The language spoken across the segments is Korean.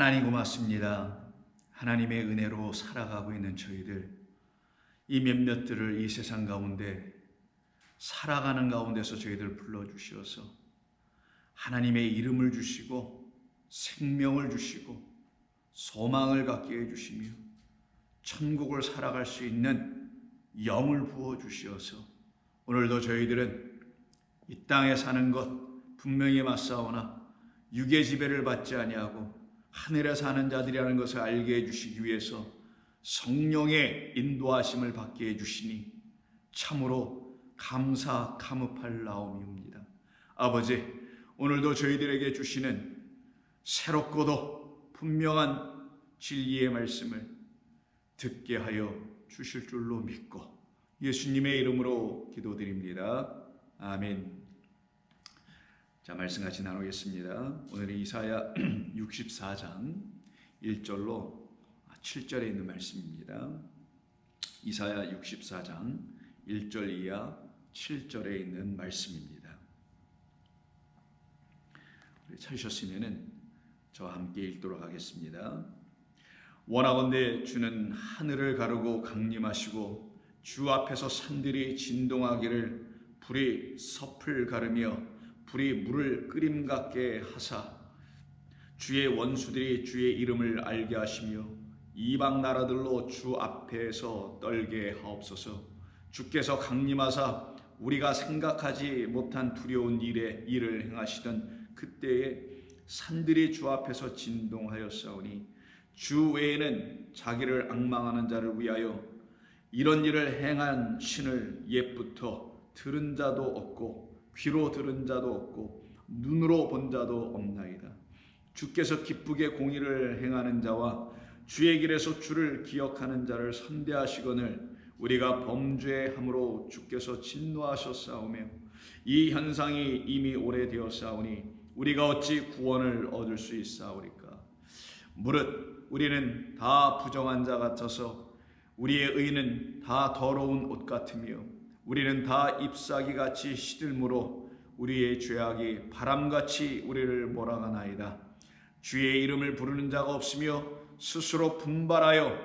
하나님 고맙습니다. 하나님의 은혜로 살아가고 있는 저희들, 이 몇몇들을 이 세상 가운데 살아가는 가운데서 저희들 불러주시어서 하나님의 이름을 주시고 생명을 주시고 소망을 갖게 해주시며 천국을 살아갈 수 있는 영을 부어주시어서 오늘도 저희들은 이 땅에 사는 것 분명히 맞사오나 육의 지배를 받지 아니하고 하늘에 사는 자들이라는 것을 알게 해주시기 위해서 성령의 인도하심을 받게 해주시니 참으로 감사 감업할 나옴이옵니다. 아버지, 오늘도 저희들에게 주시는 새롭고도 분명한 진리의 말씀을 듣게 하여 주실 줄로 믿고 예수님의 이름으로 기도드립니다. 아멘. 자, 말씀 같이 나누겠습니다. 오늘은 이사야 64장 1절로 7절에 있는 말씀입니다. 이사야 64장 1절 이하 7절에 있는 말씀입니다. 찾으셨으면 저와 함께 읽도록 하겠습니다. 원하건대 주는 하늘을 가르고 강림하시고 주 앞에서 산들이 진동하기를 불이 섭을 가르며 불이 물을 끓임 같게 하사 주의 원수들이 주의 이름을 알게 하시며 이방 나라들로 주 앞에서 떨게 하옵소서. 주께서 강림하사 우리가 생각하지 못한 두려운 일을 행하시던 그때에 산들이 주 앞에서 진동하였사오니 주 외에는 자기를 앙망하는 자를 위하여 이런 일을 행한 신을 옛부터 들은 자도 없고 귀로 들은 자도 없고 눈으로 본 자도 없나이다. 주께서 기쁘게 공의를 행하는 자와 주의 길에서 주를 기억하는 자를 선대하시거늘 우리가 범죄함으로 주께서 진노하셨사오며 이 현상이 이미 오래되었사오니 우리가 어찌 구원을 얻을 수 있사오리까. 무릇 우리는 다 부정한 자 같아서 우리의 의는 다 더러운 옷 같으며 우리는 다 잎사귀같이 시들므로 우리의 죄악이 바람같이 우리를 몰아가나이다. 주의 이름을 부르는 자가 없으며 스스로 분발하여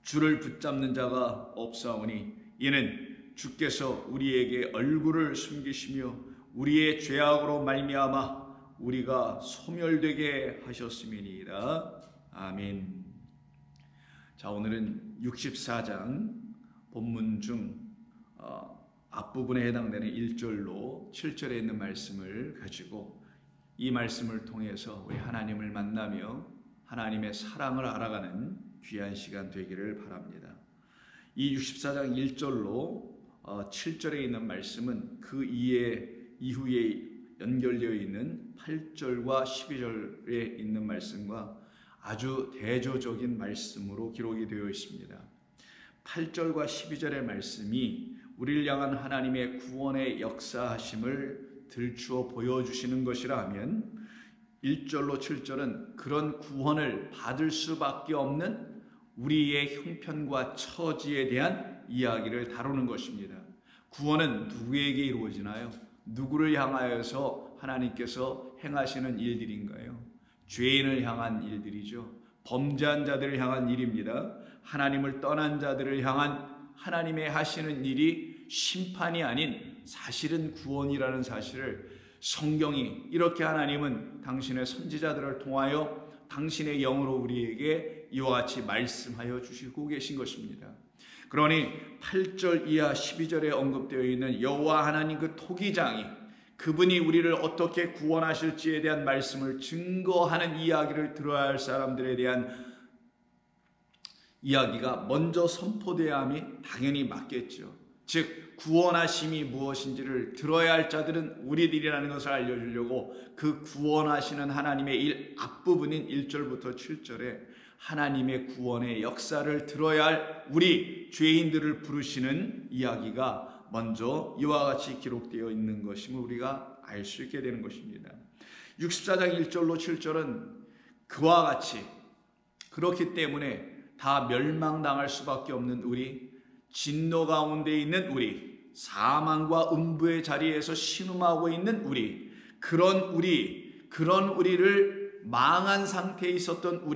주를 붙잡는 자가 없사오니 이는 주께서 우리에게 얼굴을 숨기시며 우리의 죄악으로 말미암아 우리가 소멸되게 하셨음이니이다. 아멘. 자, 오늘은 64장 본문 중 앞부분에 해당되는 1절로 7절에 있는 말씀을 가지고 이 말씀을 통해서 우리 하나님을 만나며 하나님의 사랑을 알아가는 귀한 시간 되기를 바랍니다. 이 64장 1절로 7절에 있는 말씀은 그 이후에 연결되어 있는 8절과 12절에 있는 말씀과 아주 대조적인 말씀으로 기록이 되어 있습니다. 8절과 12절의 말씀이 우리를 향한 하나님의 구원의 역사하심을 들추어 보여주시는 것이라면 1절로 7절은 그런 구원을 받을 수밖에 없는 우리의 형편과 처지에 대한 이야기를 다루는 것입니다. 구원은 누구에게 이루어지나요? 누구를 향하여서 하나님께서 행하시는 일들인가요? 죄인을 향한 일들이죠. 범죄한 자들을 향한 일입니다. 하나님을 떠난 자들을 향한 하나님의 하시는 일이 심판이 아닌 사실은 구원이라는 사실을 성경이 이렇게 하나님은 당신의 선지자들을 통하여 당신의 영으로 우리에게 이와 같이 말씀하여 주시고 계신 것입니다. 그러니 8절 이하 12절에 언급되어 있는 여호와 하나님 그 토기장이 그분이 우리를 어떻게 구원하실지에 대한 말씀을 증거하는 이야기를 들어야 할 사람들에 대한 이야기가 먼저 선포되어야 함이 당연히 맞겠죠. 즉 구원하심이 무엇인지를 들어야 할 자들은 우리들이라는 것을 알려주려고 그 구원하시는 하나님의 일 앞부분인 1절부터 7절에 하나님의 구원의 역사를 들어야 할 우리 죄인들을 부르시는 이야기가 먼저 이와 같이 기록되어 있는 것임을 우리가 알 수 있게 되는 것입니다. 64장 1절로 7절은 그와 같이 그렇기 때문에 다 멸망당할 수밖에 없는 우리, 진노 가운데 있는 우리, 사망과 음부의 자리에서 신음하고 있는 우리, 그런 우리를 망한 상태에 있었던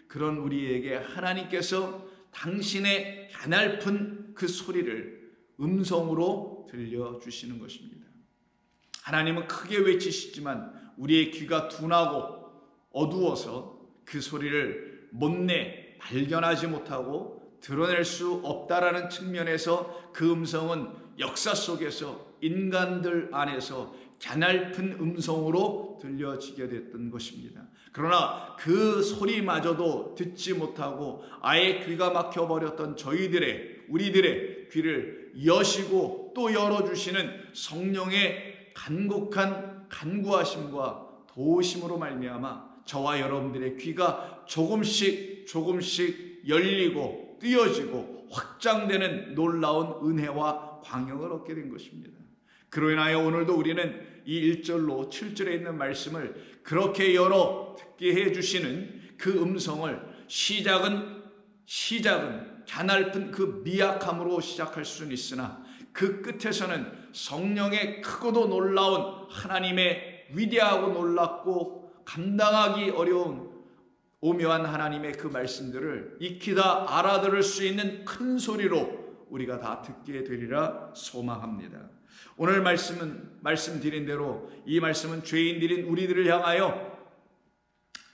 그런 우리에게 하나님께서 당신의 가냘픈 그 소리를 음성으로 들려주시는 것입니다. 하나님은 크게 외치시지만 우리의 귀가 둔하고 어두워서 그 소리를 못내 발견하지 못하고 드러낼 수 없다라는 측면에서 그 음성은 역사 속에서 인간들 안에서 가냘픈 음성으로 들려지게 됐던 것입니다. 그러나 그 소리마저도 듣지 못하고 아예 귀가 막혀버렸던 우리들의 귀를 여시고 또 열어주시는 성령의 간곡한 간구하심과 도우심으로 말미암아 저와 여러분들의 귀가 조금씩 열리고 띄어지고 확장되는 놀라운 은혜와 광영을 얻게 된 것입니다. 그로 인하여 오늘도 우리는 이 1절로 7절에 있는 말씀을 그렇게 열어 듣게 해주시는 그 음성을 시작은 가냘픈 그 미약함으로 시작할 수는 있으나 그 끝에서는 성령의 크고도 놀라운 하나님의 위대하고 놀랍고 감당하기 어려운 오묘한 하나님의 그 말씀들을 익히다 알아들을 수 있는 큰 소리로 우리가 다 듣게 되리라 소망합니다. 오늘 말씀드린 대로 이 말씀은 죄인들인 우리들을 향하여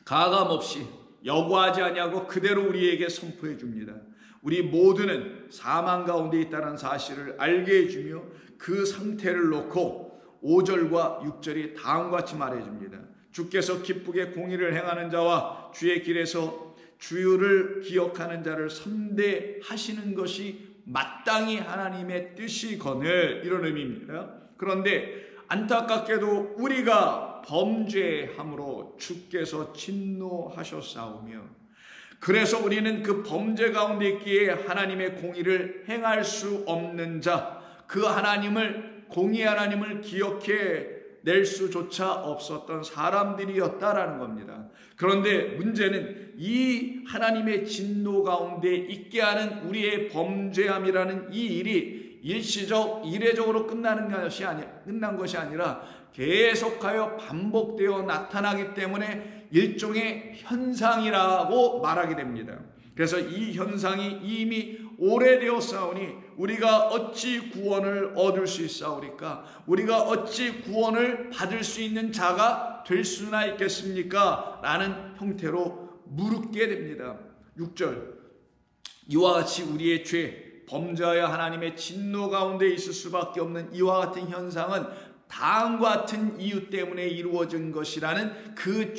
가감없이 여과하지 아니하고 그대로 우리에게 선포해 줍니다. 우리 모두는 사망 가운데 있다는 사실을 알게 해주며 그 상태를 놓고 5절과 6절이 다음과 같이 말해줍니다. 주께서 기쁘게 공의를 행하는 자와 주의 길에서 주를 기억하는 자를 선대하시는 것이 마땅히 하나님의 뜻이거늘, 이런 의미입니다. 그런데 안타깝게도 우리가 범죄함으로 주께서 진노하셨사오며 그래서 우리는 그 범죄 가운데 있기에 하나님의 공의를 행할 수 없는 자, 그 공의 하나님을 기억해 낼 수조차 없었던 사람들이었다라는 겁니다. 그런데 문제는 이 하나님의 진노 가운데 있게 하는 우리의 범죄함이라는 이 일이 이례적으로 끝난 것이 아니라 계속하여 반복되어 나타나기 때문에 일종의 현상이라고 말하게 됩니다. 그래서 이 현상이 이미 오래되었사오니 우리가 어찌 구원을 얻을 수 있사오리까? 우리가 어찌 구원을 받을 수 있는 자가 될 수나 있겠습니까? 라는 형태로 물게 됩니다. 6절, 이와 같이 우리의 죄, 범죄하여 하나님의 진노 가운데 있을 수밖에 없는 이와 같은 현상은 다음과 같은 이유 때문에 이루어진 것이라는 그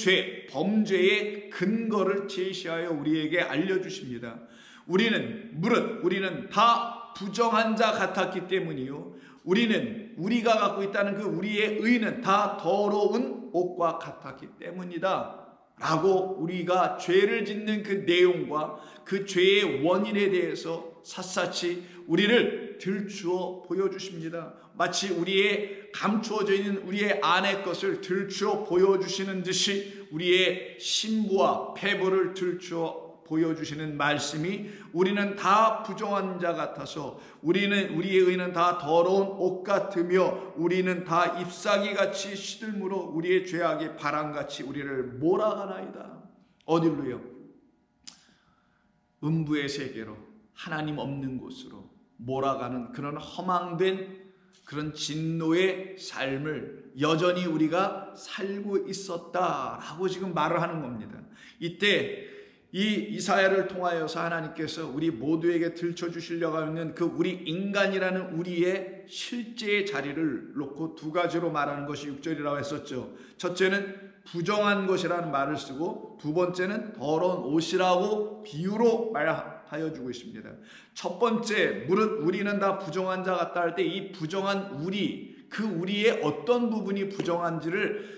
범죄의 근거를 제시하여 우리에게 알려주십니다. 우리는 다 부정한 자 같았기 때문이요. 우리가 갖고 있다는 그 우리의 의는 다 더러운 옷과 같았기 때문이다 라고 우리가 죄를 짓는 그 내용과 그 죄의 원인에 대해서 샅샅이 우리를 들추어 보여주십니다. 마치 우리의 감추어져 있는 우리의 안의 것을 들추어 보여주시는 듯이 우리의 신부와 패부를 들추어 보여주시는 말씀이 우리는 다 부정한 자 같아서 우리의 의는 다 더러운 옷 같으며 우리는 다 잎사귀같이 시들므로 우리의 죄악이 바람같이 우리를 몰아가나이다. 어딜로요? 음부의 세계로, 하나님 없는 곳으로 몰아가는 그런 허망된 그런 진노의 삶을 여전히 우리가 살고 있었다라고 지금 말을 하는 겁니다. 이때 이 이사야를 통하여서 하나님께서 우리 모두에게 들춰주시려고 하는 그 우리 인간이라는 우리의 실제의 자리를 놓고 두 가지로 말하는 것이 6절이라고 했었죠. 첫째는 부정한 것이라는 말을 쓰고 두 번째는 더러운 옷이라고 비유로 말하여 주고 있습니다. 첫 번째, 무릇 우리는 다 부정한 자 같다 할 때 이 부정한 우리의 어떤 부분이 부정한지를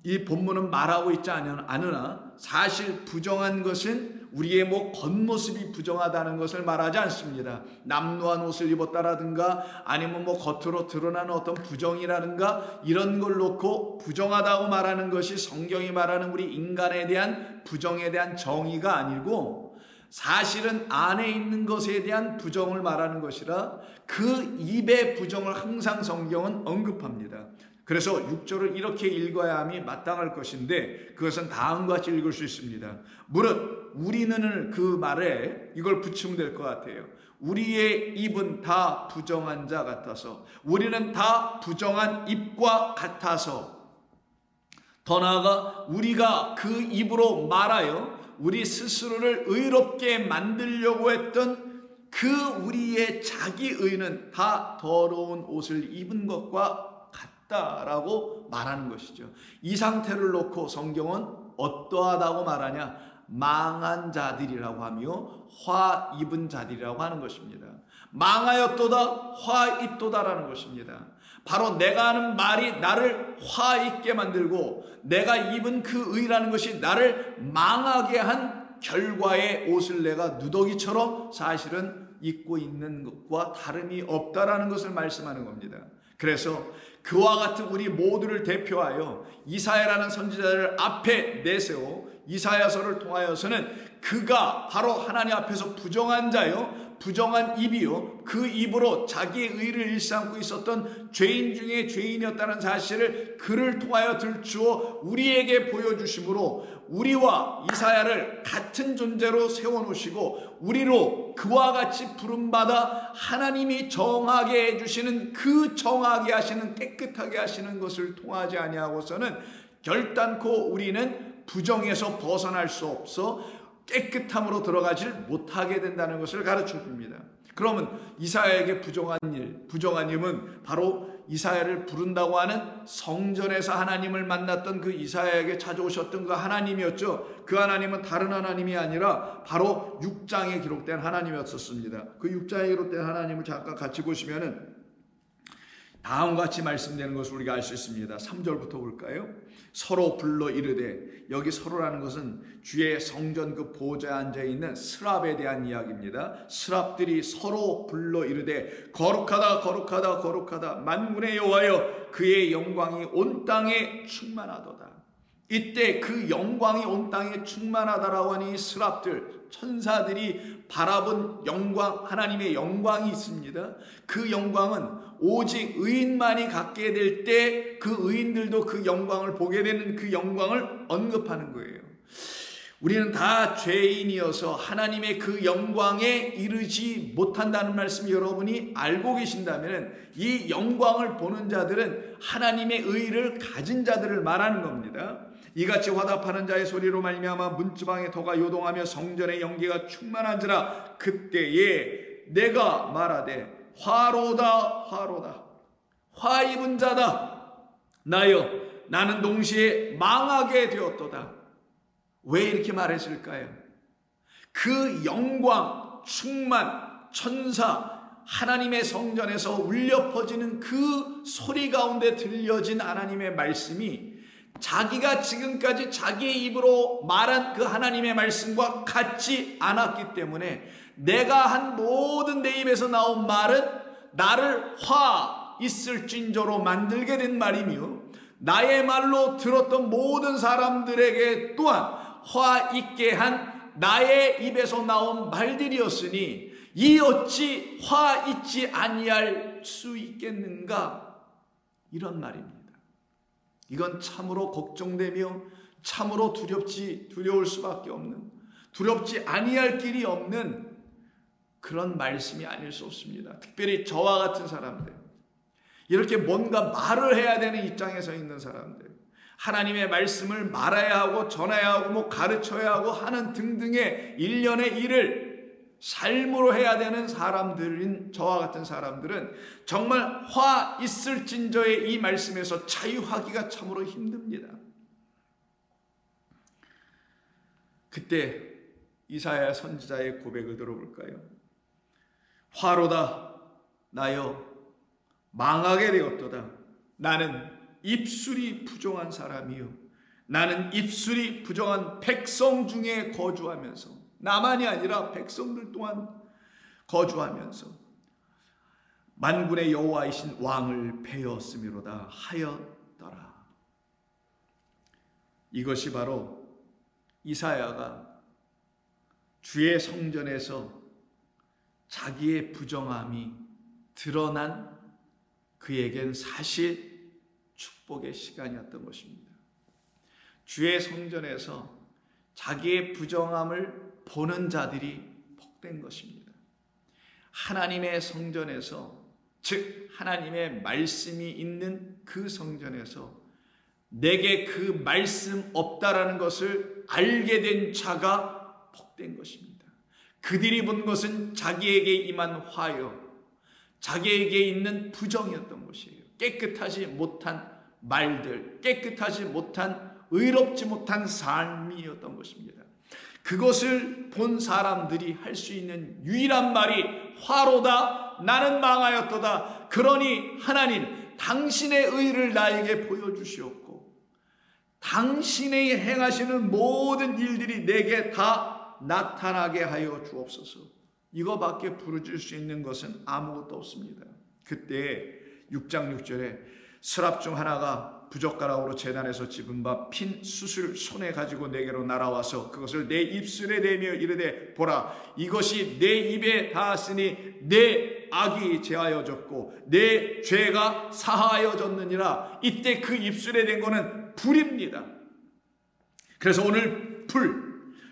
이 본문은 말하고 있지 않으나 사실 부정한 것은 우리의 겉모습이 부정하다는 것을 말하지 않습니다. 남루한 옷을 입었다라든가 아니면 겉으로 드러나는 어떤 부정이라든가 이런 걸 놓고 부정하다고 말하는 것이 성경이 말하는 우리 인간에 대한 부정에 대한 정의가 아니고 사실은 안에 있는 것에 대한 부정을 말하는 것이라 그 입의 부정을 항상 성경은 언급합니다. 그래서 6절을 이렇게 읽어야 함이 마땅할 것인데 그것은 다음과 같이 읽을 수 있습니다. 무릇 우리는 그 말에 이걸 붙이면 될 것 같아요. 우리의 입은 다 부정한 자 같아서, 우리는 다 부정한 입과 같아서, 더 나아가 우리가 그 입으로 말하여 우리 스스로를 의롭게 만들려고 했던 그 우리의 자기 의는 다 더러운 옷을 입은 것과 같다라고 말하는 것이죠. 이 상태를 놓고 성경은 어떠하다고 말하냐? 망한 자들이라고 하며 화 입은 자들이라고 하는 것입니다. 망하였도다 화 있도다라는 것입니다. 바로 내가 하는 말이 나를 화 있게 만들고 내가 입은 그 의라는 것이 나를 망하게 한 결과의 옷을 내가 누더기처럼 사실은 입고 있는 것과 다름이 없다라는 것을 말씀하는 겁니다. 그래서 그와 같은 우리 모두를 대표하여 이사야라는 선지자를 앞에 내세워 이사야서를 통하여서는 그가 바로 하나님 앞에서 부정한 자요, 부정한 입이요, 그 입으로 자기의 의를 일삼고 있었던 죄인 중에 죄인이었다는 사실을 그를 통하여 들추어 우리에게 보여주심으로 우리와 이사야를 같은 존재로 세워놓으시고 우리로 그와 같이 부름받아 하나님이 정하게 해주시는 그 정하게 하시는 깨끗하게 하시는 것을 통하지 아니하고서는 결단코 우리는 부정에서 벗어날 수 없어 깨끗함으로 들어가질 못하게 된다는 것을 가르쳐 줍니다. 그러면 이사야에게 부정한 일, 부정한 힘은 바로 이사야를 부른다고 하는 성전에서 하나님을 만났던 그 이사야에게 찾아오셨던 그 하나님이었죠. 그 하나님은 다른 하나님이 아니라 바로 6장에 기록된 하나님이었습니다. 그 6장에 기록된 하나님을 잠깐 같이 보시면은 다음과 같이 말씀되는 것을 우리가 알 수 있습니다. 3절부터 볼까요? 서로 불러 이르되, 여기 서로라는 것은 주의 성전 그 보좌에 앉아있는 스랍에 대한 이야기입니다. 스랍들이 서로 불러 이르되 거룩하다 거룩하다 거룩하다 만군의 여호와여 그의 영광이 온 땅에 충만하도다. 이때 그 영광이 온 땅에 충만하다라고 하는 이 스랍들, 천사들이 바라본 영광, 하나님의 영광이 있습니다. 그 영광은 오직 의인만이 갖게 될 때 그 의인들도 그 영광을 보게 되는 그 영광을 언급하는 거예요. 우리는 다 죄인이어서 하나님의 그 영광에 이르지 못한다는 말씀 여러분이 알고 계신다면 이 영광을 보는 자들은 하나님의 의를 가진 자들을 말하는 겁니다. 이같이 화답하는 자의 소리로 말미암아 문지방의 터가 요동하며 성전의 연기가 충만한지라 그때에 내가 말하되 화로다 화로다 화 입은 자다 나여 나는 동시에 망하게 되었도다. 왜 이렇게 말했을까요? 그 영광 충만 천사 하나님의 성전에서 울려 퍼지는 그 소리 가운데 들려진 하나님의 말씀이 자기가 지금까지 자기의 입으로 말한 그 하나님의 말씀과 같지 않았기 때문에 내가 한 모든 내 입에서 나온 말은 나를 화 있을진저로 만들게 된 말이며 나의 말로 들었던 모든 사람들에게 또한 화 있게 한 나의 입에서 나온 말들이었으니 이 어찌 화 있지 아니할 수 있겠는가? 이런 말입니다. 이건 참으로 걱정되며 참으로 두려울 수밖에 없는, 두렵지 아니할 길이 없는 그런 말씀이 아닐 수 없습니다. 특별히 저와 같은 사람들, 이렇게 뭔가 말을 해야 되는 입장에 서 있는 사람들, 하나님의 말씀을 말해야 하고 전해야 하고 가르쳐야 하고 하는 등등의 일련의 일을 삶으로 해야 되는 사람들인 저와 같은 사람들은 정말 화 있을진저의 이 말씀에서 자유하기가 참으로 힘듭니다. 그때 이사야 선지자의 고백을 들어볼까요? 화로다 나여 망하게 되었도다. 나는 입술이 부정한 사람이요 나는 입술이 부정한 백성 중에 거주하면서, 나만이 아니라 백성들 또한 거주하면서 만군의 여호와이신 왕을 배었음이로다 하였더라. 이것이 바로 이사야가 주의 성전에서 자기의 부정함이 드러난 그에겐 사실 축복의 시간이었던 것입니다. 주의 성전에서 자기의 부정함을 보는 자들이 복된 것입니다. 하나님의 성전에서, 즉 하나님의 말씀이 있는 그 성전에서 내게 그 말씀 없다라는 것을 알게 된 자가 복된 것입니다. 그들이 본 것은 자기에게 임한 화요, 자기에게 있는 부정이었던 것이에요. 깨끗하지 못한 말들, 깨끗하지 못한, 의롭지 못한 삶이었던 것입니다. 그것을 본 사람들이 할 수 있는 유일한 말이 화로다, 나는 망하였도다. 그러니 하나님, 당신의 의를 나에게 보여주시옵고 당신이 행하시는 모든 일들이 내게 다 나타나게 하여 주옵소서. 이거밖에 부르짖을 수 있는 것은 아무것도 없습니다. 그때 6장 6절에 스랍 중 하나가 부젓가락으로 제단에서 집은 바 핀 숯을 손에 가지고 내게로 날아와서 그것을 내 입술에 대며 이르되, 보라, 이것이 내 입에 닿았으니 내 악이 제하여졌고 내 죄가 사하여졌느니라. 이때 그 입술에 댄 거는 불입니다. 그래서 오늘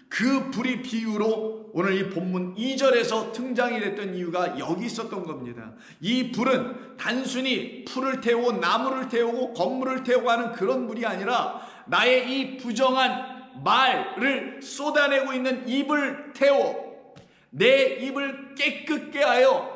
그 불이 비유로 오늘 이 본문 2절에서 등장이 됐던 이유가 여기 있었던 겁니다. 이 불은 단순히 풀을 태우고 나무를 태우고 건물을 태우고 하는 그런 불이 아니라 나의 이 부정한 말을 쏟아내고 있는 입을 태워 내 입을 깨끗게 하여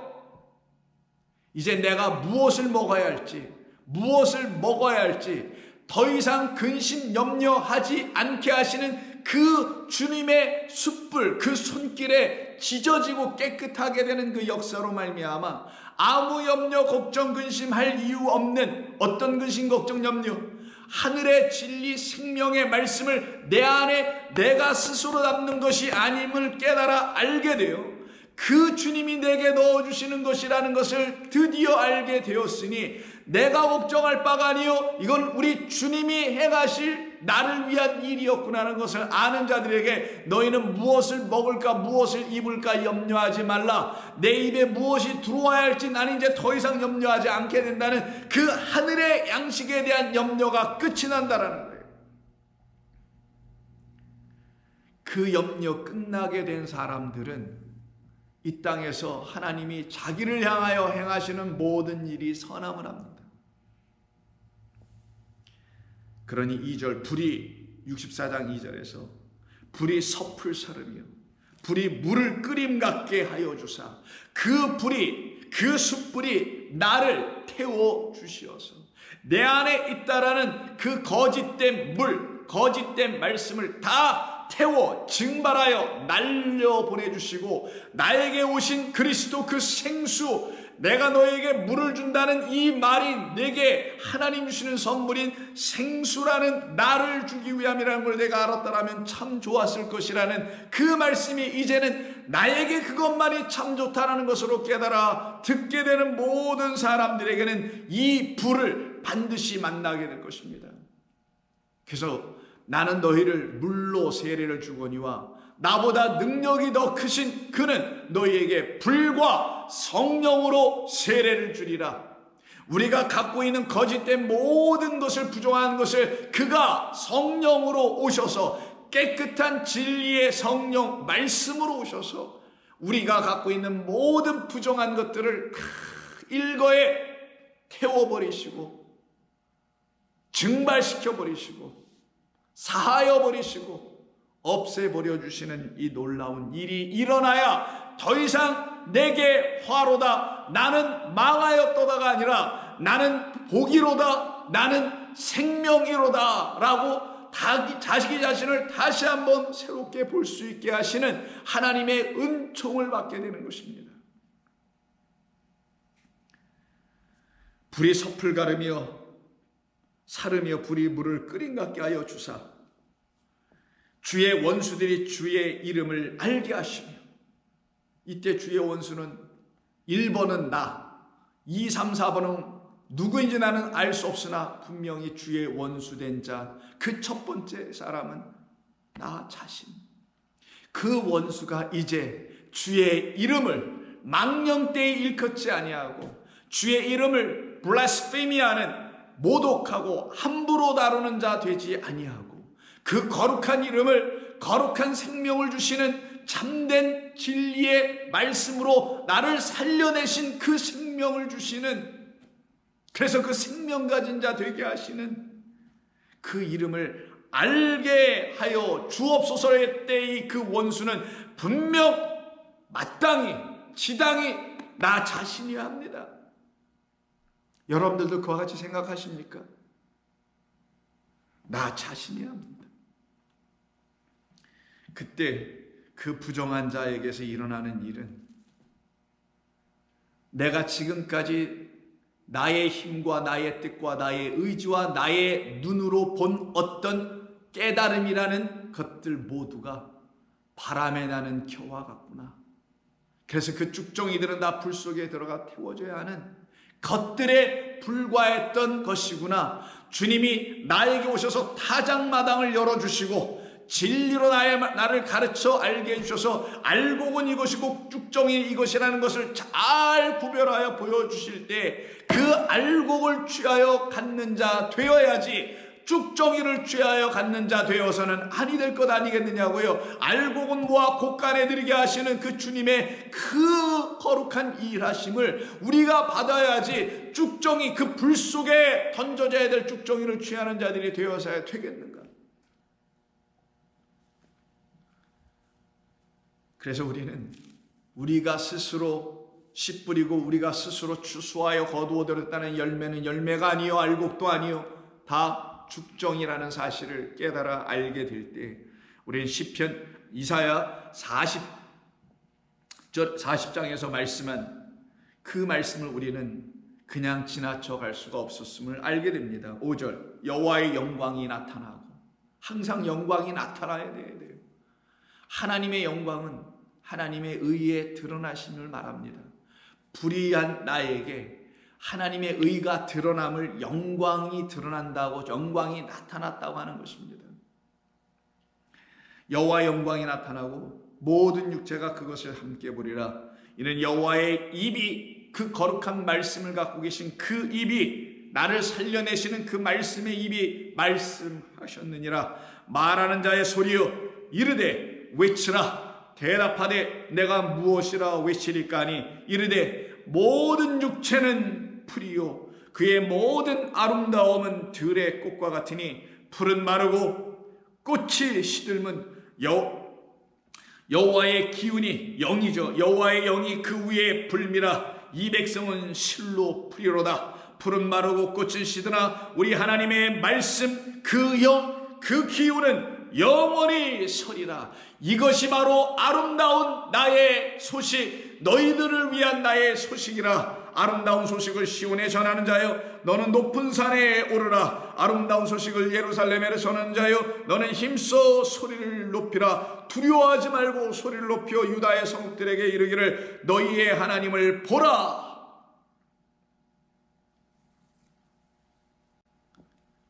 이제 내가 무엇을 먹어야 할지, 무엇을 먹어야 할지 더 이상 근심 염려하지 않게 하시는 그 주님의 숯불, 그 손길에 지져지고 깨끗하게 되는 그 역사로 말미암아 아무 염려, 걱정, 근심할 이유 없는, 어떤 근심, 걱정, 염려, 하늘의 진리, 생명의 말씀을 내 안에 내가 스스로 담는 것이 아님을 깨달아 알게 되어 그 주님이 내게 넣어주시는 것이라는 것을 드디어 알게 되었으니 내가 걱정할 바가 아니요 이건 우리 주님이 행하실 나를 위한 일이었구나 하는 것을 아는 자들에게 너희는 무엇을 먹을까 무엇을 입을까 염려하지 말라. 내 입에 무엇이 들어와야 할지 나는 이제 더 이상 염려하지 않게 된다는 그 하늘의 양식에 대한 염려가 끝이 난다라는 거예요. 그 염려 끝나게 된 사람들은 이 땅에서 하나님이 자기를 향하여 행하시는 모든 일이 선함을 합니다. 그러니 2절 불이 64장 2절에서 불이 섭을 서르며 불이 물을 끓임 같게 하여 주사 그 불이 그 숯불이 나를 태워 주시어서 내 안에 있다라는 그 거짓된 물, 거짓된 말씀을 다 태워 증발하여 날려 보내주시고 나에게 오신 그리스도 그 생수, 내가 너에게 물을 준다는 이 말이 내게 하나님 주시는 선물인 생수라는 나를 주기 위함이라는 걸 내가 알았더라면 참 좋았을 것이라는 그 말씀이 이제는 나에게 그것만이 참 좋다라는 것으로 깨달아 듣게 되는 모든 사람들에게는 이 불을 반드시 만나게 될 것입니다. 그래서 나는 너희를 물로 세례를 주거니와 나보다 능력이 더 크신 그는 너희에게 불과 성령으로 세례를 주리라. 우리가 갖고 있는 거짓된 모든 것을, 부정한 것을 그가 성령으로 오셔서 깨끗한 진리의 성령 말씀으로 오셔서 우리가 갖고 있는 모든 부정한 것들을 일거에 태워버리시고 증발시켜버리시고 사하여버리시고 없애버려 주시는 이 놀라운 일이 일어나야 더 이상 내게 화로다, 나는 망하였도다가 아니라 나는 복이로다, 나는 생명이로다 라고 자기 자신을 다시 한번 새롭게 볼 수 있게 하시는 하나님의 은총을 받게 되는 것입니다. 불이 섭을 가르며 사르며 불이 물을 끓인 같게 하여 주사 주의 원수들이 주의 이름을 알게 하시며, 이때 주의 원수는 1번은 나, 2, 3, 4번은 누구인지 나는 알 수 없으나 분명히 주의 원수된 자, 그 첫 번째 사람은 나 자신. 그 원수가 이제 주의 이름을 망령되이 일컫지 아니하고 주의 이름을 블라스페미하는 모독하고 함부로 다루는 자 되지 아니하고 그 거룩한 이름을, 거룩한 생명을 주시는 참된 진리의 말씀으로 나를 살려내신 그 생명을 주시는, 그래서 그 생명 가진 자 되게 하시는 그 이름을 알게 하여 주옵소서의 때의 그 원수는 분명 마땅히 지당히 나 자신이야 합니다. 여러분들도 그와 같이 생각하십니까? 나 자신이야 합니다. 그때 그 부정한 자에게서 일어나는 일은 내가 지금까지 나의 힘과 나의 뜻과 나의 의지와 나의 눈으로 본 어떤 깨달음이라는 것들 모두가 바람에 나는 겨와 같구나. 그래서 그 쭉정이들은 다 불 속에 들어가 태워져야 하는 것들에 불과했던 것이구나. 주님이 나에게 오셔서 타작마당을 열어주시고 진리로 나를 가르쳐 알게 해주셔서 알곡은 이것이고 쭉정이 이것이라는 것을 잘 구별하여 보여주실 때 그 알곡을 취하여 갖는 자 되어야지 쭉정이를 취하여 갖는 자 되어서는 아니 될 것 아니겠느냐고요. 알곡은 모아 곳간에 들이게 하시는 그 주님의 그 거룩한 일하심을 우리가 받아야지 쭉정이 그 불 속에 던져져야 될 쭉정이를 취하는 자들이 되어서야 되겠는가. 그래서 우리는 우리가 스스로 씨 뿌리고 우리가 스스로 추수하여 거두어들였다는 열매는 열매가 아니요 알곡도 아니요 다 쭉정이라는 사실을 깨달아 알게 될 때 우리는 시편 이사야 40장에서 말씀한 그 말씀을 우리는 그냥 지나쳐 갈 수가 없었음을 알게 됩니다. 5절 여호와의 영광이 나타나고, 항상 영광이 나타나야 돼요. 하나님의 영광은 하나님의 의에 드러나심을 말합니다. 불의한 나에게 하나님의 의가 드러남을, 영광이 드러난다고, 영광이 나타났다고 하는 것입니다. 여호와의 영광이 나타나고 모든 육체가 그것을 함께 보리라. 이는 여호와의 입이, 그 거룩한 말씀을 갖고 계신 그 입이, 나를 살려내시는 그 말씀의 입이 말씀하셨느니라. 말하는 자의 소리여 이르되 외치라. 대답하되 내가 무엇이라 외치리까 하니 이르되 모든 육체는 풀이요 그의 모든 아름다움은 들의 꽃과 같으니 풀은 마르고 꽃이 시들면 여호와의 기운이 영이죠. 여호와의 영이 그 위에 불미라. 이 백성은 실로 풀이로다. 풀은 마르고 꽃은 시드나 우리 하나님의 말씀 그 영, 그 기운은 영원히 서리라. 이것이 바로 아름다운 나의 소식, 너희들을 위한 나의 소식이라. 아름다운 소식을 시온에 전하는 자여 너는 높은 산에 오르라. 아름다운 소식을 예루살렘에 전하는 자여 너는 힘써 소리를 높이라. 두려워하지 말고 소리를 높여 유다의 성읍들에게 이르기를 너희의 하나님을 보라.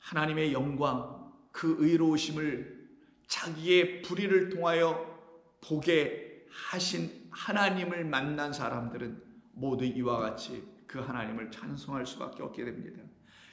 하나님의 영광, 그 의로우심을 자기의 불의를 통하여 보게 하신 하나님을 만난 사람들은 모두 이와 같이 그 하나님을 찬송할 수밖에 없게 됩니다.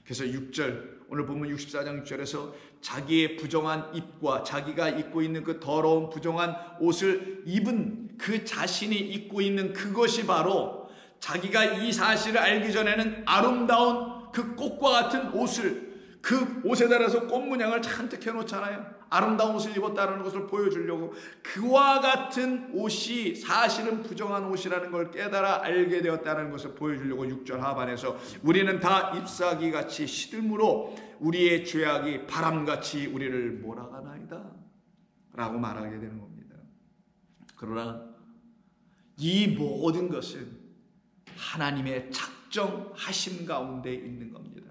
그래서 6절, 오늘 보면 64장 6절에서 자기의 부정한 입과 자기가 입고 있는 그 더러운 부정한 옷을 입은 그 자신이 입고 있는 그것이 바로 자기가 이 사실을 알기 전에는 아름다운 그 꽃과 같은 옷을, 그 옷에 따라서 꽃 문양을 잔뜩 해놓잖아요. 아름다운 옷을 입었다는 것을 보여주려고. 그와 같은 옷이 사실은 부정한 옷이라는 걸 깨달아 알게 되었다는 것을 보여주려고 6절 하반에서 우리는 다 잎사귀같이 시들므로 우리의 죄악이 바람같이 우리를 몰아가나이다 라고 말하게 되는 겁니다. 그러나 이 모든 것은 하나님의 작정하심 가운데 있는 겁니다.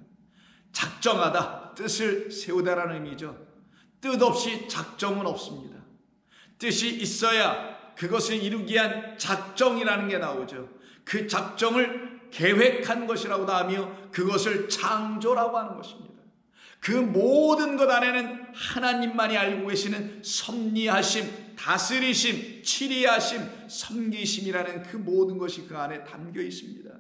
작정하다, 뜻을 세우다라는 의미죠. 뜻 없이 작정은 없습니다. 뜻이 있어야 그것을 이루기 위한 작정이라는 게 나오죠. 그 작정을 계획한 것이라고도 하며 그것을 창조라고 하는 것입니다. 그 모든 것 안에는 하나님만이 알고 계시는 섭리하심, 다스리심, 치리하심, 섬기심이라는 그 모든 것이 그 안에 담겨 있습니다.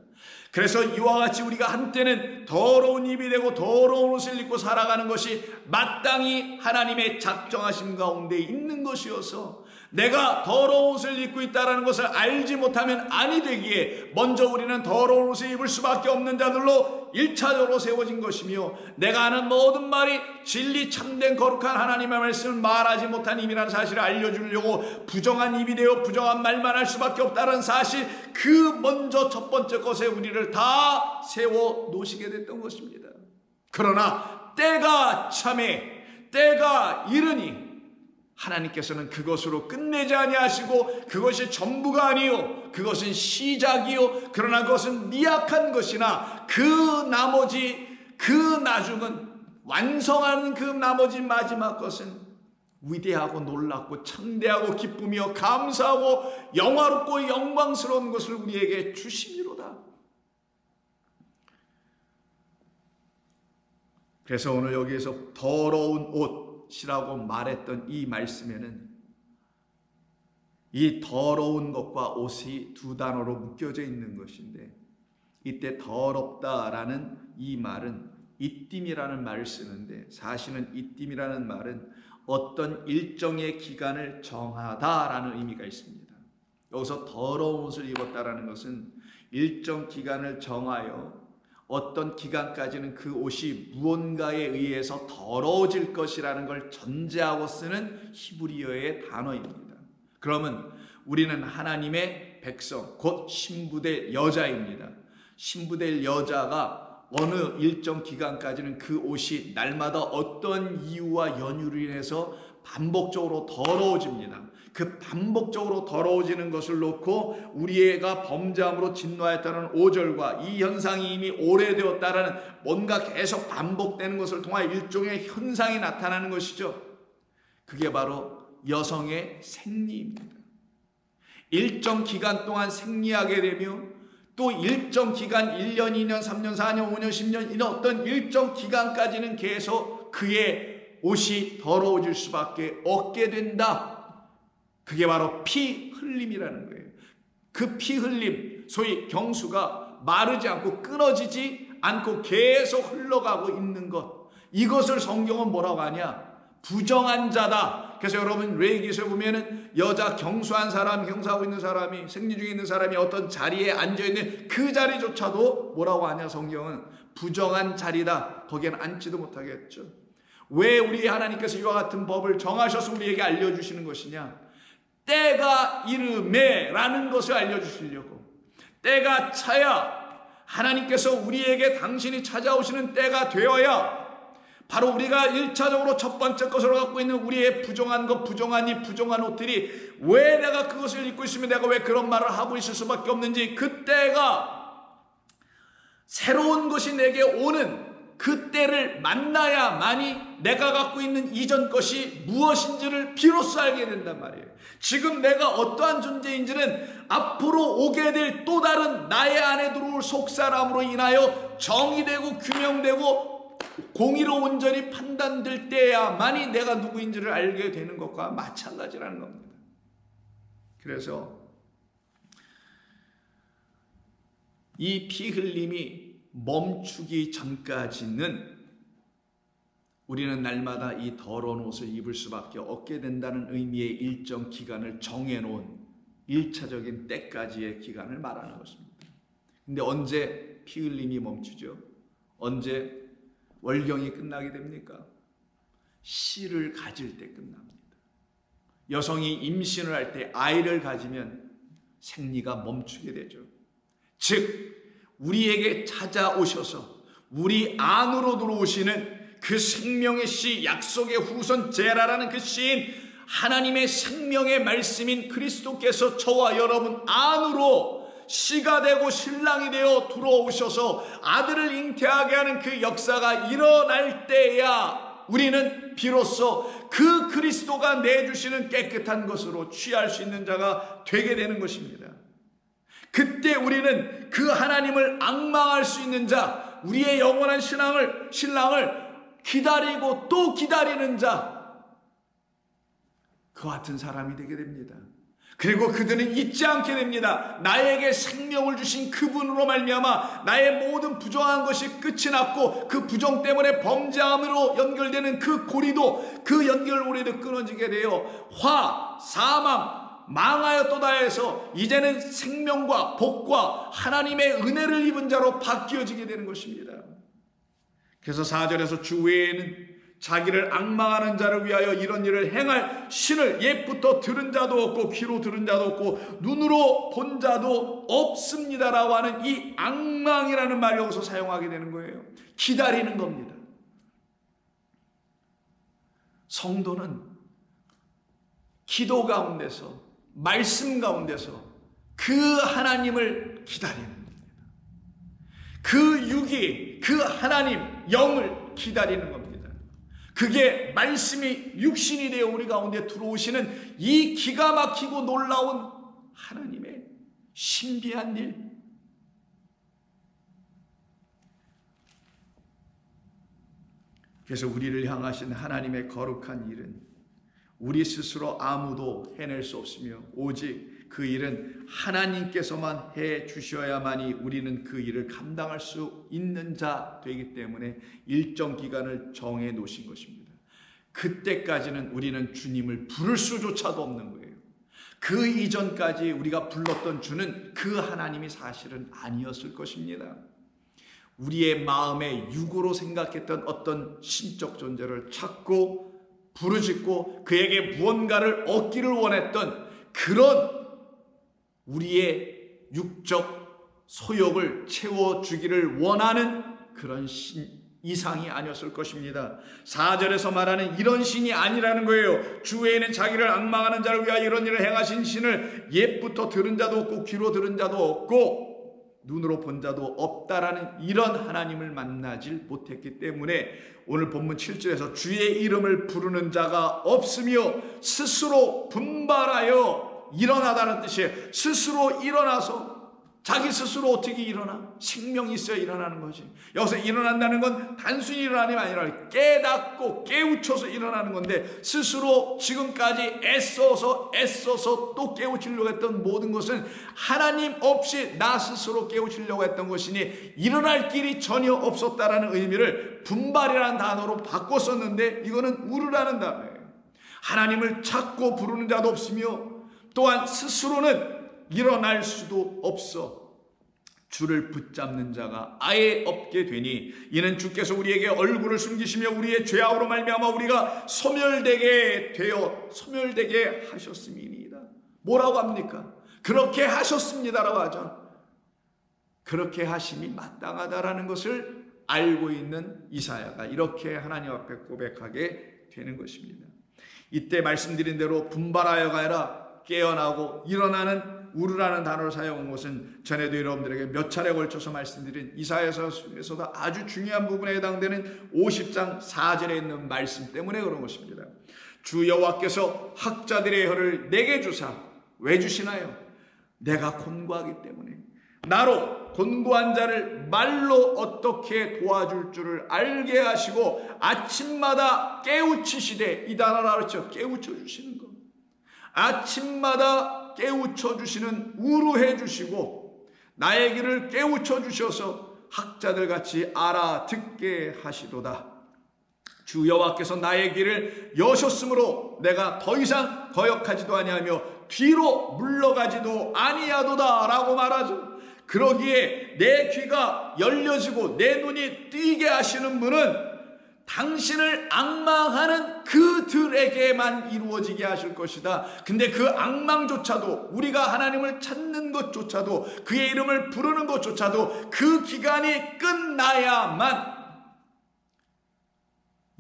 그래서 이와 같이 우리가 한때는 더러운 입이 되고 더러운 옷을 입고 살아가는 것이 마땅히 하나님의 작정하심 가운데 있는 것이어서 내가 더러운 옷을 입고 있다는 것을 알지 못하면 아니 되기에 먼저 우리는 더러운 옷을 입을 수밖에 없는 자들로 1차적으로 세워진 것이며, 내가 하는 모든 말이 진리 참된 거룩한 하나님의 말씀을 말하지 못한 입이라는 사실을 알려주려고 부정한 입이 되어 부정한 말만 할 수밖에 없다는 사실, 그 먼저 첫 번째 것에 우리를 다 세워 놓으시게 됐던 것입니다. 그러나 때가 참에 때가 이르니 하나님께서는 그것으로 끝내지 아니하시고 그것이 전부가 아니요 그것은 시작이요 그러나 그것은 미약한 것이나 그 나머지 그 나중은 완성하는 그 나머지 마지막 것은 위대하고 놀랍고 창대하고 기쁨이요 감사하고 영화롭고 영광스러운 것을 우리에게 주심이로다. 그래서 오늘 여기에서 더러운 옷이라고 말했던 이 말씀에는 이 더러운 것과 옷이 두 단어로 묶여져 있는 것인데, 이때 더럽다라는 이 말은 이띠미라는 말을 쓰는데, 사실은 이띠미라는 말은 어떤 일정의 기간을 정하다라는 의미가 있습니다. 여기서 더러운 옷을 입었다라는 것은 일정 기간을 정하여 어떤 기간까지는 그 옷이 무언가에 의해서 더러워질 것이라는 걸 전제하고 쓰는 히브리어의 단어입니다. 그러면 우리는 하나님의 백성, 곧 신부될 여자입니다. 신부될 여자가 어느 일정 기간까지는 그 옷이 날마다 어떤 이유와 연유로 인해서 반복적으로 더러워집니다. 그 반복적으로 더러워지는 것을 놓고 우리가 범죄함으로 진노하였다는 5절과 이 현상이 이미 오래되었다라는 뭔가 계속 반복되는 것을 통하여 일종의 현상이 나타나는 것이죠. 그게 바로 여성의 생리입니다. 일정 기간 동안 생리하게 되며 또 일정 기간 1년, 2년, 3년, 4년, 5년, 10년 이런 어떤 일정 기간까지는 계속 그의 옷이 더러워질 수밖에 없게 된다. 그게 바로 피 흘림이라는 거예요. 그 피 흘림, 소위 경수가 마르지 않고 끊어지지 않고 계속 흘러가고 있는 것, 이것을 성경은 뭐라고 하냐? 부정한 자다. 그래서 여러분 레위기서에 보면은 여자 경수한 사람, 경수하고 있는 사람이, 생리 중에 있는 사람이 어떤 자리에 앉아있는 그 자리조차도 뭐라고 하냐? 성경은 부정한 자리다. 거기에는 앉지도 못하겠죠. 왜 우리 하나님께서 이와 같은 법을 정하셔서 우리에게 알려주시는 것이냐? 때가 이르매 라는 것을 알려주시려고, 때가 차야 하나님께서 우리에게 당신이 찾아오시는 때가 되어야 바로 우리가 1차적으로 첫 번째 것으로 갖고 있는 우리의 부정한 것, 부정한 이 부정한 옷들이 왜 내가 그것을 입고 있으면 내가 왜 그런 말을 하고 있을 수밖에 없는지, 그때가 새로운 것이 내게 오는 그때를 만나야만이 내가 갖고 있는 이전 것이 무엇인지를 비로소 알게 된단 말이에요. 지금 내가 어떠한 존재인지는 앞으로 오게 될 또 다른 나의 안에 들어올 속사람으로 인하여 정의되고 규명되고 공의로 온전히 판단될 때야만이 내가 누구인지를 알게 되는 것과 마찬가지라는 겁니다. 그래서 이 피 흘림이 멈추기 전까지는 우리는 날마다 이 더러운 옷을 입을 수밖에 없게 된다는 의미의 일정 기간을 정해놓은 1차적인 때까지의 기간을 말하는 것입니다. 근데 언제 피 흘림이 멈추죠? 언제 월경이 끝나게 됩니까? 씨를 가질 때 끝납니다. 여성이 임신을 할 때 아이를 가지면 생리가 멈추게 되죠. 즉 우리에게 찾아오셔서 우리 안으로 들어오시는 그 생명의 씨, 약속의 후손 제라라는 그 씨인 하나님의 생명의 말씀인 그리스도께서 저와 여러분 안으로 씨가 되고 신랑이 되어 들어오셔서 아들을 잉태하게 하는 그 역사가 일어날 때야 우리는 비로소 그 그리스도가 내주시는 깨끗한 것으로 취할 수 있는 자가 되게 되는 것입니다. 그때 우리는 그 하나님을 앙망할 수 있는 자, 우리의 영원한 신랑을 기다리고 또 기다리는 자, 그와 같은 사람이 되게 됩니다. 그리고 그들은 잊지 않게 됩니다. 나에게 생명을 주신 그분으로 말미암아 나의 모든 부정한 것이 끝이 났고, 그 부정 때문에 범죄함으로 연결되는 그 고리도, 그 연결고리도 끊어지게 되어 화, 사망, 망하였도다 해서 이제는 생명과 복과 하나님의 은혜를 입은 자로 바뀌어지게 되는 것입니다. 그래서 4절에서 주 외에는 자기를 앙망하는 자를 위하여 이런 일을 행할 신을 옛부터 들은 자도 없고 귀로 들은 자도 없고 눈으로 본 자도 없습니다라고 하는 이 앙망이라는 말을 여기서 사용하게 되는 거예요. 기다리는 겁니다. 성도는 기도 가운데서, 말씀 가운데서 그 하나님을 기다리는 겁니다. 그 육이, 그 하나님 영을 기다리는 겁니다. 그게 말씀이 육신이 되어 우리 가운데 들어오시는 이 기가 막히고 놀라운 하나님의 신비한 일. 그래서 우리를 향하신 하나님의 거룩한 일은 우리 스스로 아무도 해낼 수 없으며 오직 그 일은 하나님께서만 해 주셔야만이 우리는 그 일을 감당할 수 있는 자 되기 때문에 일정 기간을 정해 놓으신 것입니다. 그때까지는 우리는 주님을 부를 수조차도 없는 거예요. 그 이전까지 우리가 불렀던 주는 그 하나님이 사실은 아니었을 것입니다. 우리의 마음에 육으로 생각했던 어떤 신적 존재를 찾고 부르짖고 그에게 무언가를 얻기를 원했던 그런 우리의 육적 소욕을 채워주기를 원하는 그런 이상이 아니었을 것입니다. 4절에서 말하는 이런 신이 아니라는 거예요. 주 외에는 자기를 앙망하는 자를 위하여 이런 일을 행하신 신을 옛부터 들은 자도 없고 귀로 들은 자도 없고 눈으로 본 자도 없다라는 이런 하나님을 만나질 못했기 때문에 오늘 본문 7절에서 주의 이름을 부르는 자가 없으며 스스로 분발하여 일어나다는 뜻이에요. 스스로 일어나서, 자기 스스로 어떻게 일어나? 생명이 있어야 일어나는 거지. 여기서 일어난다는 건 단순히 일어나는 게 아니라 깨닫고 깨우쳐서 일어나는 건데, 스스로 지금까지 애써서 또 깨우치려고 했던 모든 것은 하나님 없이 나 스스로 깨우치려고 했던 것이니 일어날 길이 전혀 없었다라는 의미를 분발이라는 단어로 바꿨었는데, 이거는 우르라는 단어예요. 하나님을 찾고 부르는 자도 없으며 또한 스스로는 일어날 수도 없어 주를 붙잡는 자가 아예 없게 되니 이는 주께서 우리에게 얼굴을 숨기시며 우리의 죄악으로 말미암아 우리가 소멸되게 하셨음이니이다. 뭐라고 합니까? 그렇게 하셨습니다라고 하죠. 그렇게 하심이 마땅하다라는 것을 알고 있는 이사야가 이렇게 하나님 앞에 고백하게 되는 것입니다. 이때 말씀드린 대로 분발하여가 아니라 깨어나고 일어나는 우르라는 단어를 사용한 것은 전에도 여러분들에게 몇 차례 걸쳐서 말씀드린 이사야서에서도 아주 중요한 부분에 해당되는 50장 4절에 있는 말씀 때문에 그런 것입니다. 주 여호와께서 학자들의 혀를 내게 주사, 왜 주시나요? 내가 곤고하기 때문에. 나로 곤고한 자를 말로 어떻게 도와줄 줄을 알게 하시고 아침마다 깨우치시되, 이 단어를 알았죠? 깨우쳐 주시는 것. 아침마다 깨우쳐 주시는, 우루해 주시고 나의 길을 깨우쳐 주셔서 학자들 같이 알아듣게 하시도다. 주 여호와께서 나의 길을 여셨으므로 내가 더 이상 거역하지도 아니하며 뒤로 물러가지도 아니하도다 라고 말하죠. 그러기에 내 귀가 열려지고 내 눈이 뜨이게 하시는 분은 당신을 앙망하는 그들에게만 이루어지게 하실 것이다. 근데 그 앙망조차도, 우리가 하나님을 찾는 것조차도, 그의 이름을 부르는 것조차도 그 기간이 끝나야만,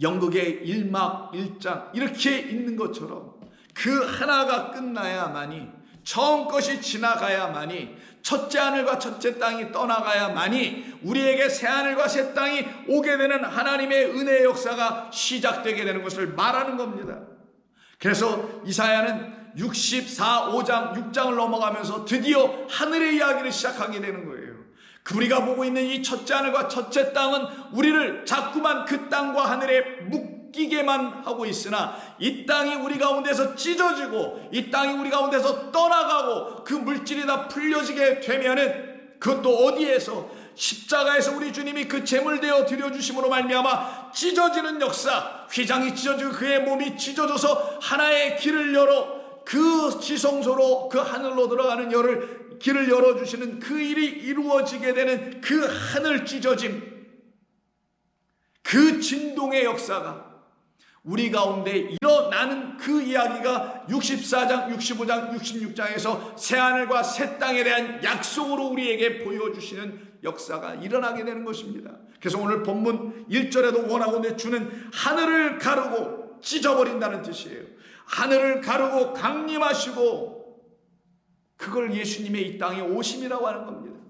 연극의 1막 1장 이렇게 있는 것처럼 그 하나가 끝나야만이, 처음 것이 지나가야만이, 첫째 하늘과 첫째 땅이 떠나가야만이 우리에게 새 하늘과 새 땅이 오게 되는 하나님의 은혜의 역사가 시작되게 되는 것을 말하는 겁니다. 그래서 이사야는 5장 6장을 넘어가면서 드디어 하늘의 이야기를 시작하게 되는 거예요. 우리가 보고 있는 이 첫째 하늘과 첫째 땅은 우리를 자꾸만 그 땅과 하늘에 웃기게만 하고 있으나 이 땅이 우리 가운데서 찢어지고 이 땅이 우리 가운데서 떠나가고 그 물질이 다 풀려지게 되면은 그것도 어디에서 십자가에서 우리 주님이 그 제물 되어 드려주심으로 말미암아 찢어지는 역사, 휘장이 찢어지고 그의 몸이 찢어져서 하나의 길을 열어 그 지성소로 그 하늘로 들어가는 길을 열어주시는 그 일이 이루어지게 되는 그 하늘 찢어짐, 그 진동의 역사가 우리 가운데 일어나는 그 이야기가 64장, 65장, 66장에서 새하늘과 새 땅에 대한 약속으로 우리에게 보여주시는 역사가 일어나게 되는 것입니다. 그래서 오늘 본문 1절에도 원하건대 주는 하늘을 가르고 찢어버린다는 뜻이에요. 하늘을 가르고 강림하시고, 그걸 예수님의 이 땅에 오심이라고 하는 겁니다.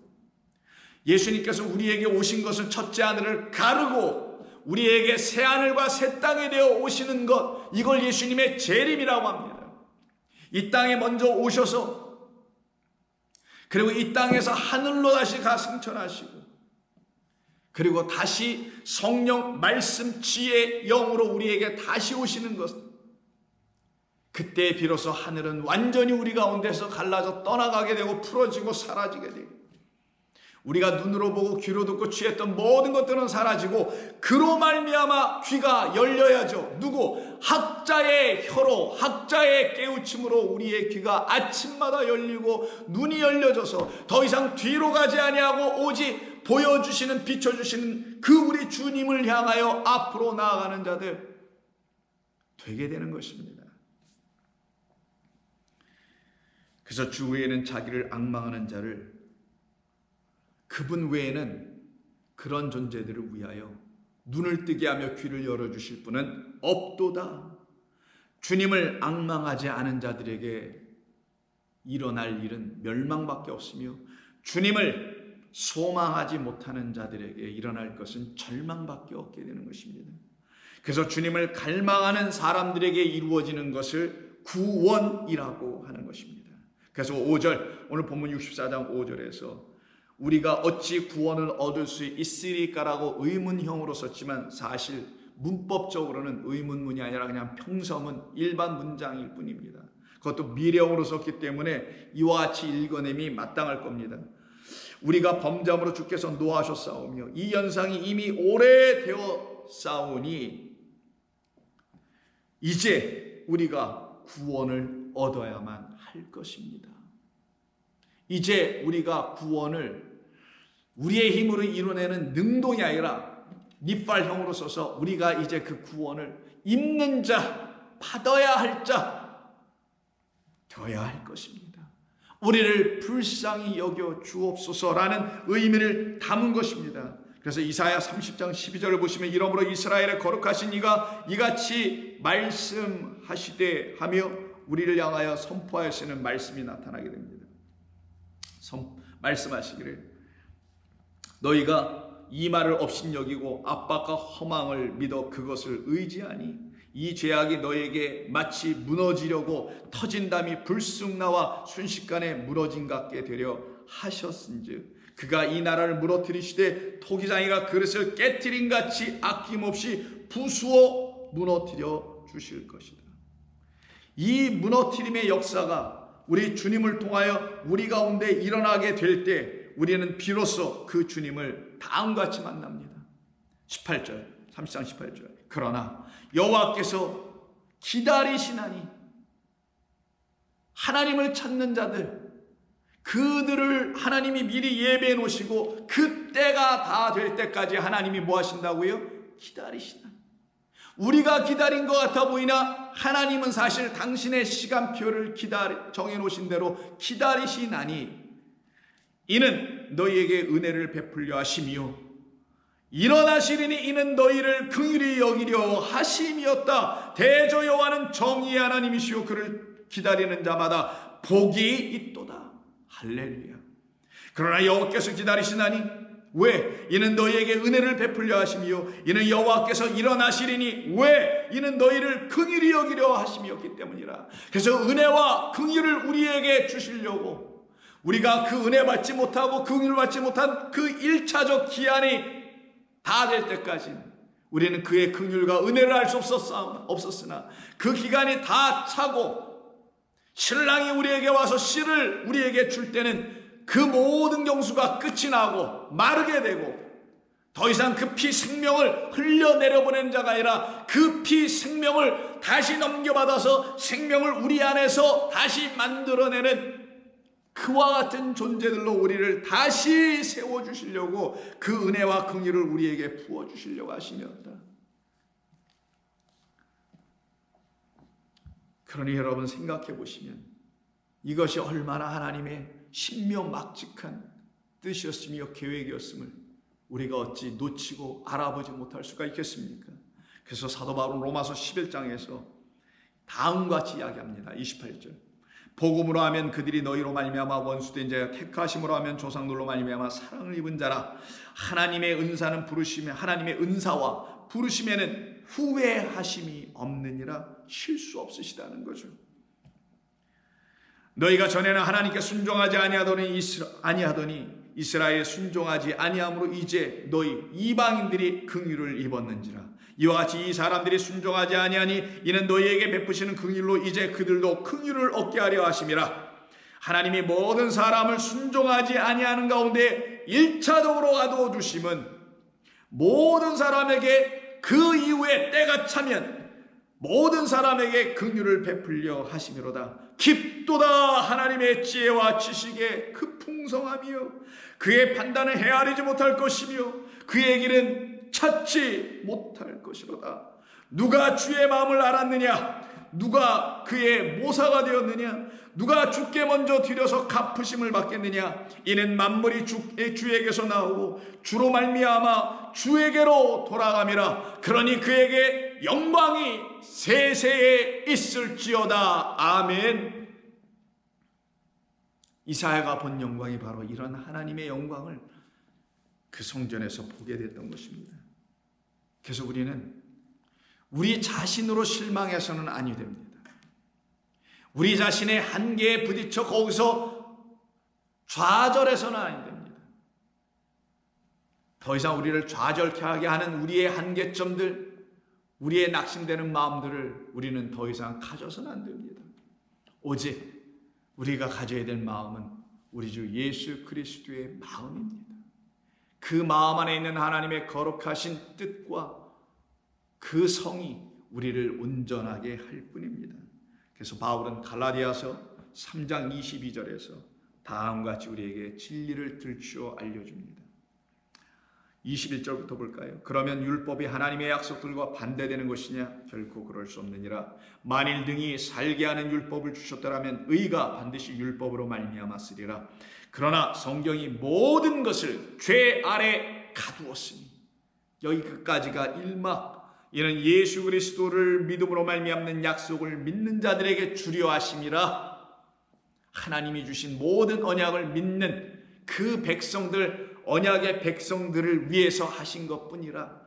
예수님께서 우리에게 오신 것은 첫째 하늘을 가르고 우리에게 새 하늘과 새 땅에 되어 오시는 것, 이걸 예수님의 재림이라고 합니다. 이 땅에 먼저 오셔서 그리고 이 땅에서 하늘로 다시 승천하시고 그리고 다시 성령, 말씀, 지혜, 영으로 우리에게 다시 오시는 것, 그때 비로소 하늘은 완전히 우리 가운데서 갈라져 떠나가게 되고 풀어지고 사라지게 되고, 우리가 눈으로 보고 귀로 듣고 취했던 모든 것들은 사라지고 그로 말미암아 귀가 열려야죠. 누구? 학자의 혀로, 학자의 깨우침으로 우리의 귀가 아침마다 열리고 눈이 열려져서 더 이상 뒤로 가지 아니하고 오직 보여주시는, 비춰주시는 그 우리 주님을 향하여 앞으로 나아가는 자들 되게 되는 것입니다. 그래서 주 외에는 자기를 앙망하는 자를, 그분 외에는 그런 존재들을 위하여 눈을 뜨게 하며 귀를 열어주실 분은 없도다. 주님을 앙망하지 않은 자들에게 일어날 일은 멸망밖에 없으며 주님을 소망하지 못하는 자들에게 일어날 것은 절망밖에 없게 되는 것입니다. 그래서 주님을 갈망하는 사람들에게 이루어지는 것을 구원이라고 하는 것입니다. 그래서 5절, 오늘 본문 64장 5절에서 우리가 어찌 구원을 얻을 수 있으리까라고 의문형으로 썼지만 사실 문법적으로는 의문문이 아니라 그냥 평서문, 일반 문장일 뿐입니다. 그것도 미령으로 썼기 때문에 이와 같이 읽어냄이 마땅할 겁니다. 우리가 범죄함으로 주께서 노하셨사오며 이 연상이 이미 오래되어 싸우니 이제 우리가 구원을 얻어야만 할 것입니다. 이제 우리가 구원을 우리의 힘으로 이뤄내는 능동이 아니라 니팔형으로 써서 우리가 이제 그 구원을 입는 자, 받아야 할 자 되어야 할 것입니다. 우리를 불쌍히 여겨 주옵소서라는 의미를 담은 것입니다. 그래서 이사야 30장 12절을 보시면 이러므로 이스라엘의 거룩하신 이가 이같이 말씀하시되 하며 우리를 향하여 선포하시는 말씀이 나타나게 됩니다. 말씀하시기를 너희가 이 말을 업신여기고 압박과 허망을 믿어 그것을 의지하니 이 죄악이 너에게 마치 무너지려고 터진 담이 불쑥 나와 순식간에 무너진 같게 되려 하셨은즉 그가 이 나라를 무너뜨리시되 토기장이가 그릇을 깨트린 같이 아낌없이 부수어 무너뜨려 주실 것이다. 이 무너뜨림의 역사가 우리 주님을 통하여 우리 가운데 일어나게 될 때 우리는 비로소 그 주님을 다음같이 만납니다. 18절, 30장 18절. 그러나 여호와께서 기다리시나니 하나님을 찾는 자들, 그들을 하나님이 미리 예배해 놓으시고 그때가 다 될 때까지 하나님이 뭐 하신다고요? 기다리시나니. 우리가 기다린 것 같아 보이나 하나님은 사실 당신의 시간표를 정해놓으신 대로 기다리시나니 이는 너희에게 은혜를 베풀려 하심이요 일어나시리니 이는 너희를 긍휼히 여기려 하심이었다. 대저 여호와는 정의의 하나님이시오 그를 기다리는 자마다 복이 있도다. 할렐루야. 그러나 여호와께서 기다리시나니 왜? 이는 너희에게 은혜를 베풀려 하심이요 이는 여호와께서 일어나시리니 왜? 이는 너희를 긍휼히 여기려 하심이었기 때문이라. 그래서 은혜와 긍휼을 우리에게 주시려고 우리가 그 은혜 받지 못하고 긍휼을 받지 못한 그 1차적 기한이 다 될 때까지 우리는 그의 긍휼과 은혜를 알 수 없었으나 그 기간이 다 차고 신랑이 우리에게 와서 씨를 우리에게 줄 때는 그 모든 경수가 끝이 나고 마르게 되고 더 이상 그 피 생명을 흘려내려보내는 자가 아니라 그 피 생명을 다시 넘겨받아서 생명을 우리 안에서 다시 만들어내는 그와 같은 존재들로 우리를 다시 세워주시려고 그 은혜와 긍휼을 우리에게 부어주시려고 하시면다. 그러니 여러분 생각해 보시면 이것이 얼마나 하나님의 신묘막직한 뜻이었으며 계획이었음을 우리가 어찌 놓치고 알아보지 못할 수가 있겠습니까? 그래서 사도 바울은 로마서 11장에서 다음과 같이 이야기합니다. 28절. 복음으로 하면 그들이 너희로 말미암아 원수된 자여 택하심으로 하면 조상들로 말미암아 사랑을 입은 자라. 하나님의 은사는 부르심에 하나님의 은사와 부르심에는 후회하심이 없느니라. 실수 없으시다는 거죠. 너희가 전에는 하나님께 순종하지 아니하더니 이스라엘에 순종하지 아니함으로 이제 너희 이방인들이 긍휼을 입었는지라. 이와 같이 이 사람들이 순종하지 아니하니 이는 너희에게 베푸시는 긍휼로 이제 그들도 긍휼을 얻게 하려 하심이라. 하나님이 모든 사람을 순종하지 아니하는 가운데 1차적으로 가두어두심은 모든 사람에게 그 이후에 때가 차면 모든 사람에게 긍휼을 베풀려 하심이로다. 깊도다 하나님의 지혜와 지식의 그 풍성함이요 그의 판단을 헤아리지 못할 것이며 그의 길은 찾지 못할 것이로다. 누가 주의 마음을 알았느냐? 누가 그의 모사가 되었느냐? 누가 주께 먼저 드려서 갚으심을 받겠느냐? 이는 만물이 주에게서 나오고 주로 말미암아 주에게로 돌아감이라. 그러니 그에게 영광이 세세에 있을지어다. 아멘. 이사야가 본 영광이 바로 이런 하나님의 영광을 그 성전에서 보게 됐던 것입니다. 그래서 우리는 우리 자신으로 실망해서는 아니 됩니다. 우리 자신의 한계에 부딪혀 거기서 좌절해서는 아니 됩니다. 더 이상 우리를 좌절케 하게 하는 우리의 한계점들, 우리의 낙심되는 마음들을 우리는 더 이상 가져서는 안 됩니다. 오직 우리가 가져야 될 마음은 우리 주 예수 그리스도의 마음입니다. 그 마음 안에 있는 하나님의 거룩하신 뜻과 그 성이 우리를 온전하게 할 뿐입니다. 그래서 바울은 갈라디아서 3장 22절에서 다음과 같이 우리에게 진리를 들추어 알려줍니다. 21절부터 볼까요? 그러면 율법이 하나님의 약속들과 반대되는 것이냐? 결코 그럴 수 없느니라. 만일 등이 살게 하는 율법을 주셨더라면 의가 반드시 율법으로 말미암았으리라. 그러나 성경이 모든 것을 죄 아래 가두었으니 여기 끝까지가 일막. 이는 예수 그리스도를 믿음으로 말미암는 약속을 믿는 자들에게 주려 하심이라. 하나님이 주신 모든 언약을 믿는 그 백성들, 언약의 백성들을 위해서 하신 것뿐이라.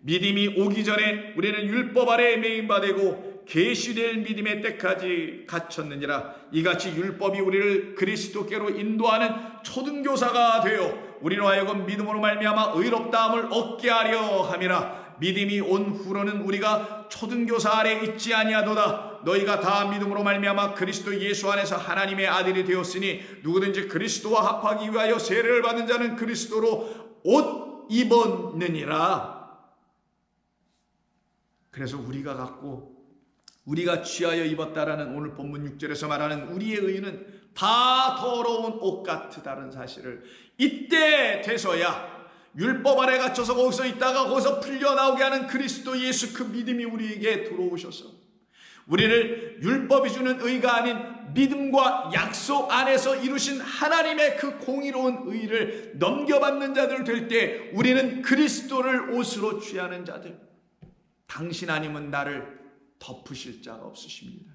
믿음이 오기 전에 우리는 율법 아래에 매인바 되고 계시될 믿음의 때까지 갇혔느니라. 이같이 율법이 우리를 그리스도께로 인도하는 초등교사가 되어 우리로 하여금 믿음으로 말미암아 의롭다함을 얻게 하려 함이라. 믿음이 온 후로는 우리가 초등교사 아래 있지 아니하도다. 너희가 다 믿음으로 말미암아 그리스도 예수 안에서 하나님의 아들이 되었으니 누구든지 그리스도와 합하기 위하여 세례를 받은 자는 그리스도로 옷 입었느니라. 그래서 우리가 취하여 입었다라는 오늘 본문 6절에서 말하는 우리의 의는 다 더러운 옷 같다는 사실을 이때 돼서야 율법 아래 갇혀서 거기서 있다가 거기서 풀려나오게 하는 그리스도 예수 그 믿음이 우리에게 들어오셔서 우리를 율법이 주는 의가 아닌 믿음과 약속 안에서 이루신 하나님의 그 공의로운 의를 넘겨받는 자들 될 때 우리는 그리스도를 옷으로 취하는 자들. 당신 아니면 나를 덮으실 자가 없으십니다.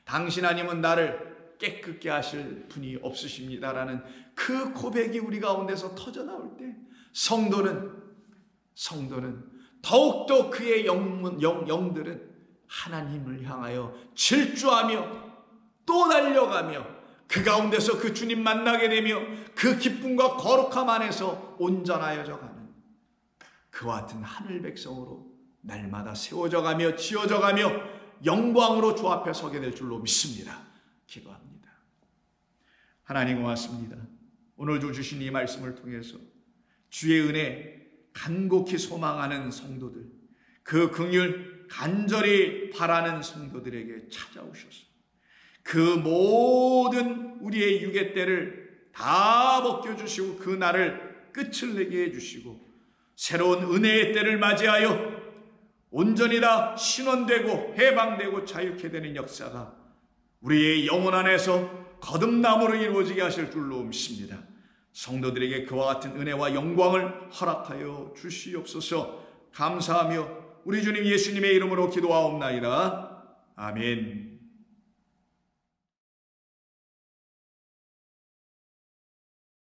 당신 아니면 나를 깨끗게 하실 분이 없으십니다라는 그 고백이 우리 가운데서 터져나올 때 성도는 더욱더 그의 영들은 하나님을 향하여 질주하며 또 달려가며 그 가운데서 그 주님 만나게 되며 그 기쁨과 거룩함 안에서 온전하여져 가는 그와 같은 하늘 백성으로 날마다 세워져 가며 지어져 가며 영광으로 주 앞에 서게 될 줄로 믿습니다. 기도합니다. 하나님 고맙습니다. 오늘 주 주신 이 말씀을 통해서 주의 은혜 간곡히 소망하는 성도들, 그 긍휼 간절히 바라는 성도들에게 찾아오셔서 그 모든 우리의 육의 때를 다 벗겨주시고 그 날을 끝을 내게 해주시고 새로운 은혜의 때를 맞이하여 온전히 다 신원되고 해방되고 자유케 되는 역사가 우리의 영혼 안에서 거듭남으로 이루어지게 하실 줄로 믿습니다. 성도들에게 그와 같은 은혜와 영광을 허락하여 주시옵소서. 감사하며 우리 주님 예수님의 이름으로 기도하옵나이다. 아멘.